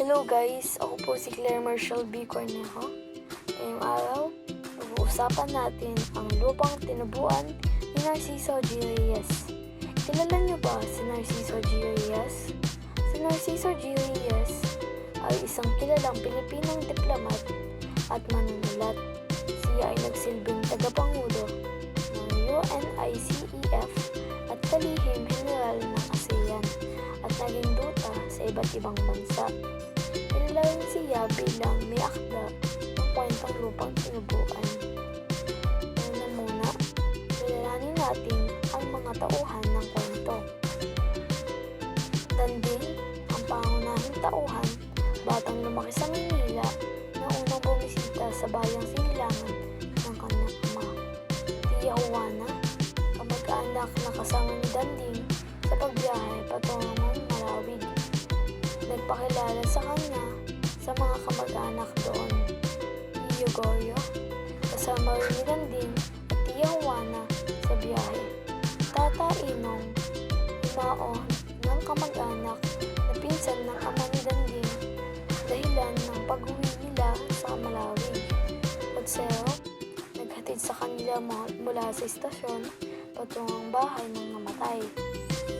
Hello guys, ako po si Claire Marshall B. Cornejo. Ngayong araw, pag-uusapan natin ang lupang tinubuan ni Narciso G. Reyes. Kilala niyo ba si Narciso G. Reyes? Si Narciso G. Reyes ay isang kilalang Pilipinong diplomat at manunulat. Siya ay nagsilbing tagapangulo ng UNICEF at kalihim general ng ASEAN at naging duta sa iba't ibang bansa. Kilala rin siya bilang may akda ng kwentong lupang tinubuan. Una muna, kilalanin natin ang mga tauhan ng kwento. Danding, ang pangunahing tauhan, batang lumaki sa Maynila na unang bumisita sa bayang Sinilangan ng kanyang ama. Tia Juana, kamag-anak na kasama ni Danding sa pagbiyahe patungong Malawig. Nagpakilala sa kanya sa mga kamag-anak doon. Tio Goyo, kasama rin ni Danding at Tia Juana sa biyahe. Tata Inong, imao ng kamag-anak na pinsan ng ama ni Danding, dahilan ng pag-uwi nila sa Malawig. Potsero, naghatid sa kanila mula sa istasyon patungong bahay ng namatay.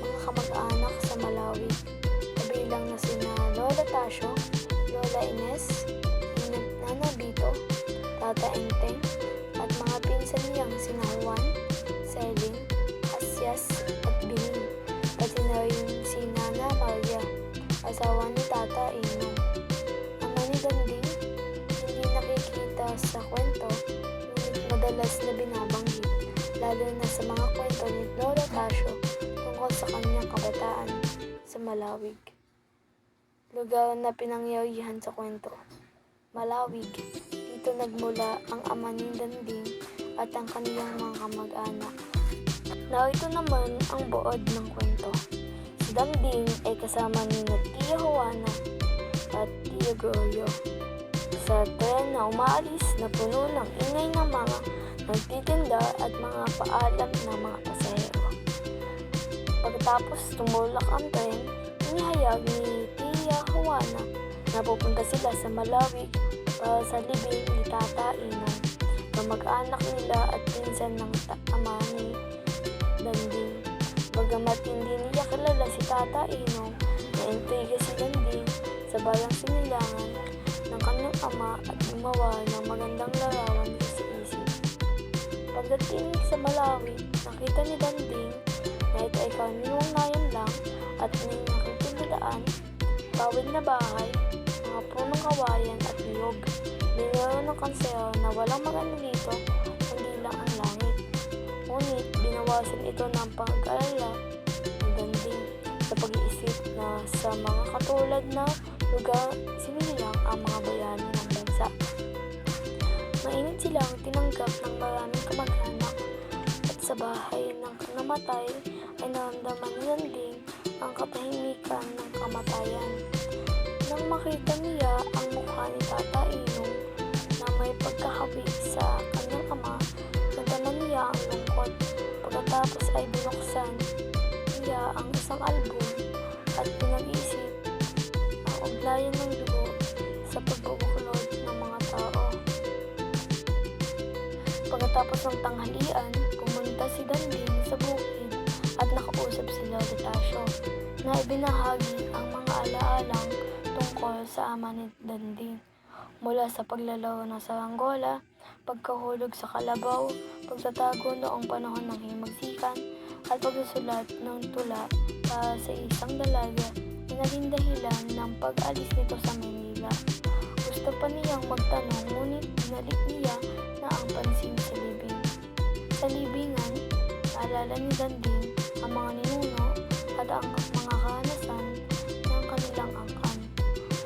Mga kamag-anak sa Malawig, kabilang na sina Lola Tasio, Lola Ines, Nana Bito, Tata Enteng, at mga pinsan niyang sina Juan, Seling, Asyas at Bining, pati na rin si Nana Maria, asawa ni Tata Inong. Ama ni Danding, hindi nakikita sa kwento, ngunit madalas na binabanggit, lalo na sa mga kwento ni Lola Tasio tungkol sa kanyang kabataan sa Malawig. Lugar na pinangyarihan sa kwento. Malawig, dito nagmula ang ama ni Danding at ang kaniyang mga kamag-anak. Narito naman ang buod ng kwento. Si Danding ay kasama ni Tia Juana at Tio Goyo sa tren na umaalis na puno ng ingay ng mga nagtitinda at mga paalam ng mga pasahero. Pagkatapos tumulak ang tren, inihayag ni Tia Juana na pupunta sila sa Malawig para sa libing ni Tata Inong, kamag-anak nila at pinsan ng ama ni Danding. Bagamat hindi niya kilala si Tata Inong, naintriga si Danding sa bayang Sinilangan ng kanyang ama at gumawa ng magandang larawan sa isip. Pagdating sa Malawig, nakita ni Danding na ito ay karaniwang nayon lang at may nakikitudaan, bawid na bahay, mga punong kawayan at niyog. Biniro ng kansero na walang maganda dito, kundi lang ang langit. Ngunit binawasan ito ng pag-alala ni Danding sa pag-iisip na sa mga katulad na lugar sinilang ang mga bayani ng bansa. Mainit silang tinanggap ng maraming kamag-anak at sa bahay ng namatay ay naramdaman ni Danding ang katahimikan ng kamatayan. Nang makita niya ang mukha ni Tata Inong na may pagkahawi sa kanyang ama, nagdaman niya ang lungkot. Pagkatapos ay binuksan niya ang isang album at pinag-isip ang ugnayan ng dugo sa pagbubuklod ng mga tao. Pagkatapos ng tanghalian, pumunta si Danding sa bukid at nakausap si Lola Tasio na ibinahagi ang mga alaalang tungkol sa ama ni Danding, mula sa paglalaro ng saranggola, pagkahulog sa kalabaw, pagtatago noong panahon ng himagsikan, at pagsusulat ng tula para sa isang dalaga na naging dahilan ng pag-alis nito sa Manila. Gusto pa niyang magtanong, ngunit binalik niya na ang pansin sa libing. Sa libingan, naalala ni Danding ang mga ninuno at ang mga karanasan ng kanilang angkan.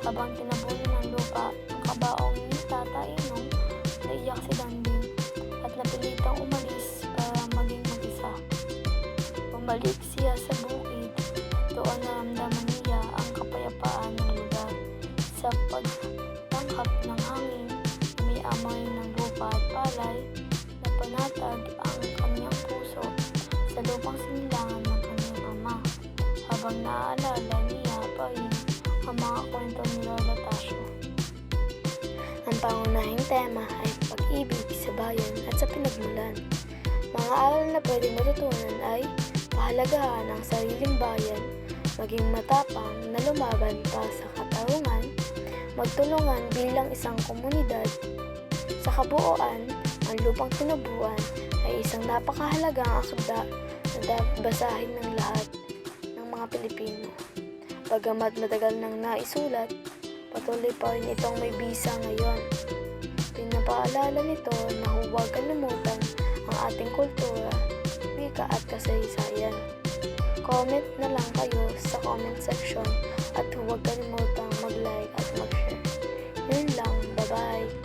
Habang tinabunan ng lupa ang kabaong ni Tata Inong, naiyak si Danding at napilitang umalis para maging mag-isa. Bumalik siya sa bukid, doon naramdaman niya ang kapayapaan ng lugar. Sa pagtanghap ng hangin, may amoy ng lupa at palay na panatag ang kanyang puso sa lupang sinilangan ng kanyang ama. Habang naaalala niya pa rin ang mga kwento ni Lola Tasio. Ang pangunahing tema ay pag-ibig sa bayan at sa pinagmulan. Mga aral na pwedeng matutunan ay pahalagahan ang sariling bayan, maging matapang na lumaban para sa katarungan, magtulungan bilang isang komunidad. Sa kabuuan, ang lupang tinubuan ay isang napakahalagang akda na dapat basahin ng lahat ng mga Pilipino. Bagamat matagal nang naisulat, patuloy pa rin itong may bisa ngayon. Pinapaalala nito na huwag kalimutan ang ating kultura, wika at kasaysayan. Comment na lang kayo sa comment section at huwag kalimutang mag-like at mag-share. Yun lang, bye-bye!